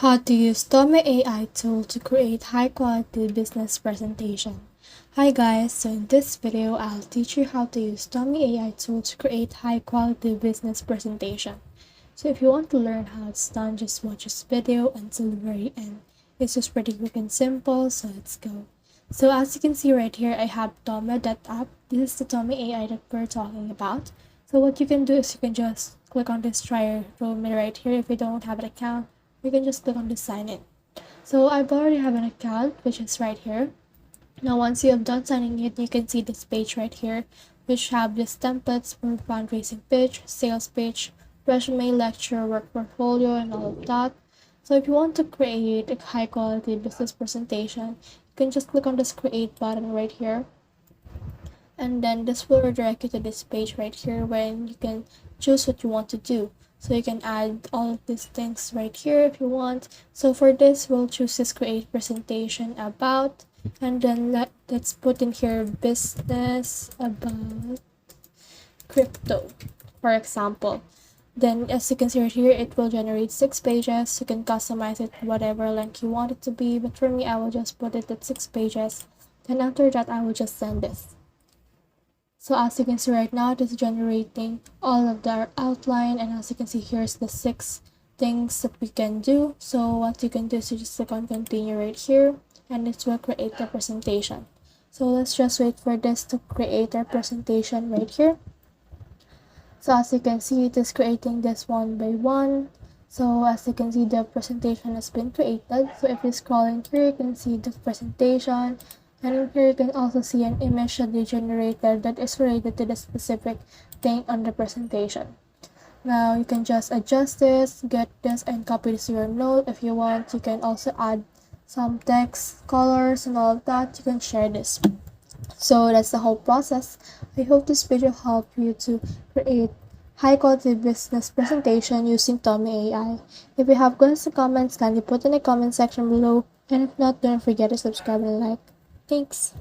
How to use Tome AI tool to create high-quality business presentation. Hi guys, so in this video, I'll teach you how to use Tome AI tool to create high-quality business presentation. So if you want to learn how it's done, just watch this video until the very end. It's just pretty quick and simple, so let's go. So as you can see right here, I have Tome.app. This is the Tome AI that we're talking about. So what you can do is you can just click on this try Tome right here if you don't have an account. You can just click on the sign in. So I already have an account, which is right here. Now once you have done signing in, you can see this page right here, which have these templates for fundraising pitch, sales pitch, resume, lecture, work portfolio, and all of that. So if you want to create a high quality business presentation, you can just click on this create button right here, and then this will redirect you to this page right here when you can choose what you want to do. So you can add all of these things right here if you want. So for this, we'll choose this create presentation about, and then let's put in here business about crypto, for example. Then as you can see right here, it will generate 6 pages. You can customize it whatever length you want it to be, but for me, I will just put it at 6 pages. And after that, I will just send this. So as you can see right now, it is generating all of the outline, and as you can see, here's the 6 things that we can do. So what you can do is you just click on continue right here, and it will create the presentation. So let's just wait for this to create our presentation right here. So as you can see, it is creating this one by one. So as you can see, the presentation has been created. So if you scroll in here, you can see the presentation. And in here, you can also see an image that they generated that is related to the specific thing on the presentation. Now, you can just adjust this, get this, and copy this to your note. If you want, you can also add some text, colors, and all of that. You can share this. So that's the whole process. I hope this video helped you to create high-quality business presentation using Tome AI. If you have questions or comments, kindly put in the comment section below. And if not, don't forget to subscribe and like. Thanks.